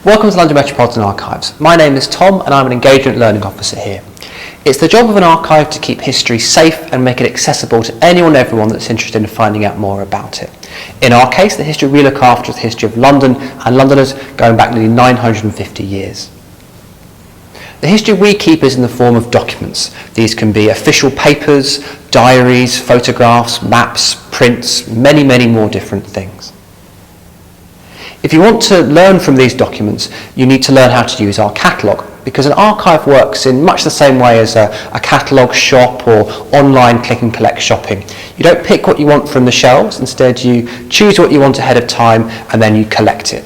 Welcome to London Metropolitan Archives. My name is Tom and I'm an Engagement Learning Officer here. It's the job of an archive to keep history safe and make it accessible to anyone and everyone that's interested in finding out more about it. In our case, the history we look after is the history of London and Londoners going back nearly 950 years. The history we keep is in the form of documents. These can be official papers, diaries, photographs, maps, prints, many more different things. If you want to learn from these documents, you need to learn how to use our catalogue, because an archive works in much the same way as a catalogue shop or online click and collect shopping. You don't pick what you want from the shelves, instead you choose what you want ahead of time and then you collect it.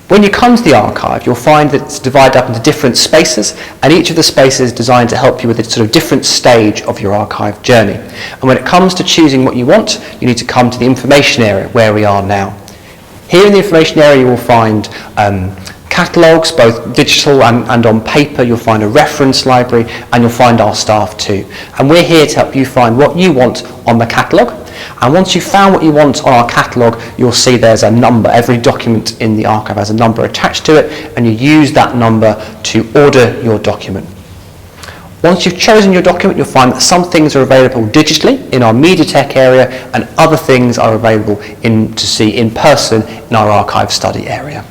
When you come to the archive, you'll find that it's divided up into different spaces, and each of the spaces is designed to help you with a sort of different stage of your archive journey. And when it comes to choosing what you want, you need to come to the information area, where we are now. Here in the information area you will find catalogues, both digital and on paper. You'll find a reference library, and you'll find our staff too. And we're here to help you find what you want on the catalogue. And once you've found what you want on our catalogue, you'll see there's a number. Every document in the archive has a number attached to it, and you use that number to order your document. Once you've chosen your document, you'll find that some things are available digitally in our Mediatek area, and other things are available to see in person in our archive study area.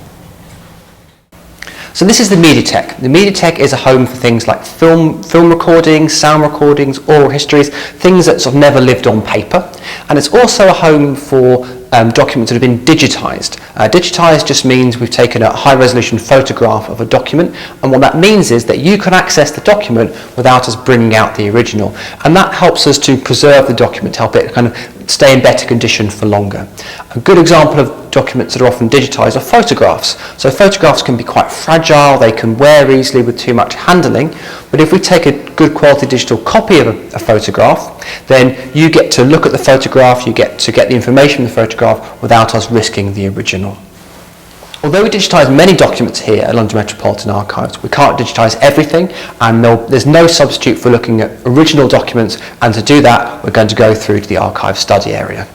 So this is the Mediatek. The Mediatek is a home for things like film recordings, sound recordings, oral histories, things that sort of never lived on paper. And it's also a home for documents that have been digitised. Digitised just means we've taken a high-resolution photograph of a document, and what that means is that you can access the document without us bringing out the original. And that helps us to preserve the document, to help it kind of stay in better condition for longer. A good example of documents that are often digitised are photographs. So photographs can be quite fragile, they can wear easily with too much handling, but if we take a good quality digital copy of a photograph, then you get to look at the photograph, you get to get the information from the photograph without us risking the original. Although we digitise many documents here at London Metropolitan Archives, we can't digitise everything, and there's no substitute for looking at original documents, and to do that we're going to go through to the archive study area.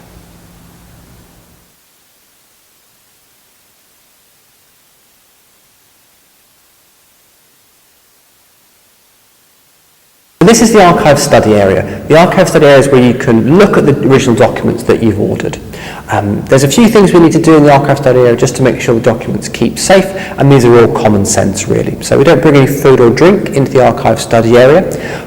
This is the archive study area. The archive study area is where you can look at the original documents that you've ordered. There's a few things we need to do in the archive study area just to make sure the documents keep safe, and these are all common sense really. So we don't bring any food or drink into the archive study area.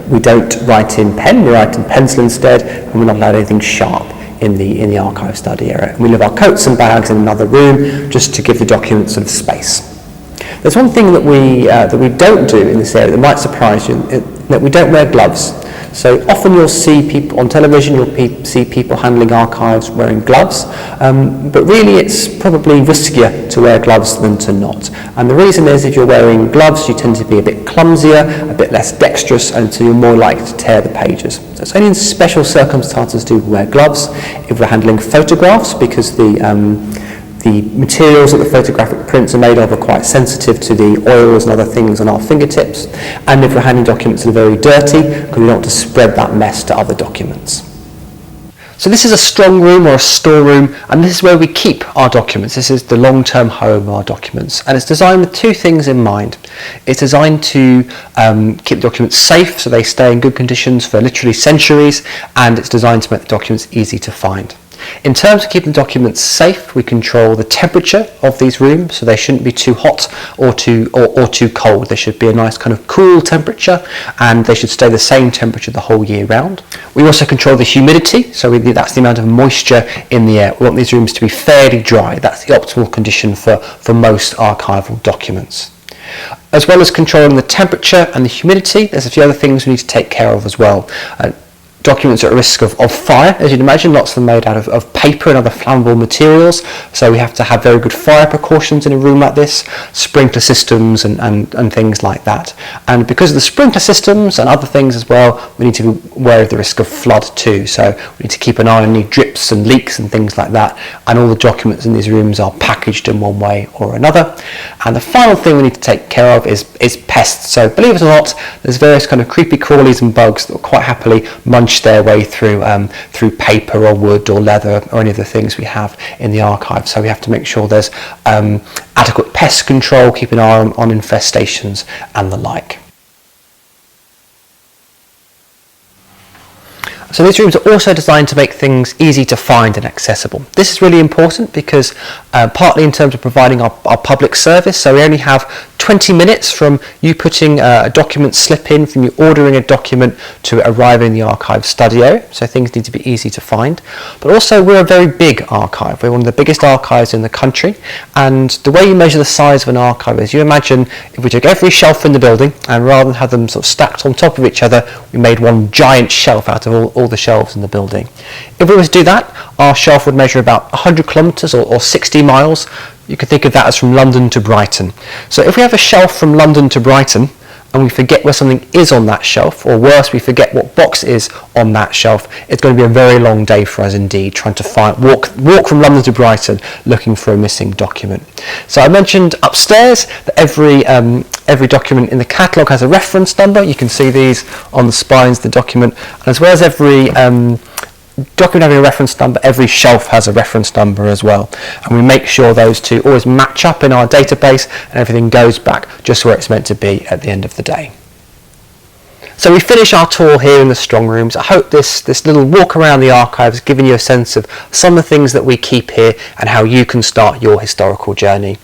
We don't write in pen, we write in pencil instead, and we're not allowed anything sharp in the archive study area. And we leave our coats and bags in another room just to give the documents sort of space. There's one thing that we don't do in this area that might surprise you, that we don't wear gloves. So often you'll see people on television, you'll see people handling archives wearing gloves, but really it's probably riskier to wear gloves than to not. And the reason is, if you're wearing gloves, you tend to be a bit clumsier, a bit less dexterous, and so you're more likely to tear the pages. So it's only in special circumstances do we wear gloves. If we're handling photographs, because the materials that the photographic prints are made of are quite sensitive to the oils and other things on our fingertips. And if we're handling documents that are very dirty, because we don't want to spread that mess to other documents. So this is a strong room or a storeroom, and this is where we keep our documents. This is the long-term home of our documents, and it's designed with two things in mind. It's designed to keep documents safe, so they stay in good conditions for literally centuries, and it's designed to make the documents easy to find. In terms of keeping documents safe, we control the temperature of these rooms, so they shouldn't be too hot or too cold. They should be a nice kind of cool temperature, and they should stay the same temperature the whole year round. We also control the humidity, so that's the amount of moisture in the air. We want these rooms to be fairly dry. That's the optimal condition for most archival documents. As well as controlling the temperature and the humidity, there's a few other things we need to take care of as well. Documents are at risk of fire, as you'd imagine. Lots of them made out of paper and other flammable materials, so we have to have very good fire precautions in a room like this, sprinkler systems and things like that. And because of the sprinkler systems and other things as well, we need to be aware of the risk of flood too, so we need to keep an eye on any drips and leaks and things like that, and all the documents in these rooms are packaged in one way or another. And the final thing we need to take care of is pests. So believe it or not, there's various kind of creepy crawlies and bugs that will quite happily munch rummage their way through paper or wood or leather or any of the things we have in the archive. So we have to make sure there's adequate pest control, keep an eye on infestations and the like. So these rooms are also designed to make things easy to find and accessible. This is really important because partly in terms of providing our public service, so we only have 20 minutes from you putting a document slip in, from you ordering a document to arriving in the archive studio, so things need to be easy to find. But also we're a very big archive, we're one of the biggest archives in the country, and the way you measure the size of an archive is, you imagine if we took every shelf in the building and rather than have them sort of stacked on top of each other, we made one giant shelf out of all the shelves in the building. If we were to do that, our shelf would measure about 100 kilometres or 60 miles. You could think of that as from London to Brighton. So if we have a shelf from London to Brighton and we forget where something is on that shelf, or worse, we forget what box is on that shelf, it's going to be a very long day for us indeed, trying to walk from London to Brighton looking for a missing document. So I mentioned upstairs that every document in the catalogue has a reference number. You can see these on the spines of the document, and as well as every document having a reference number, every shelf has a reference number as well, and we make sure those two always match up in our database and everything goes back just where it's meant to be at the end of the day. So we finish our tour here in the strong rooms. I hope this little walk around the archives has given you a sense of some of the things that we keep here and how you can start your historical journey.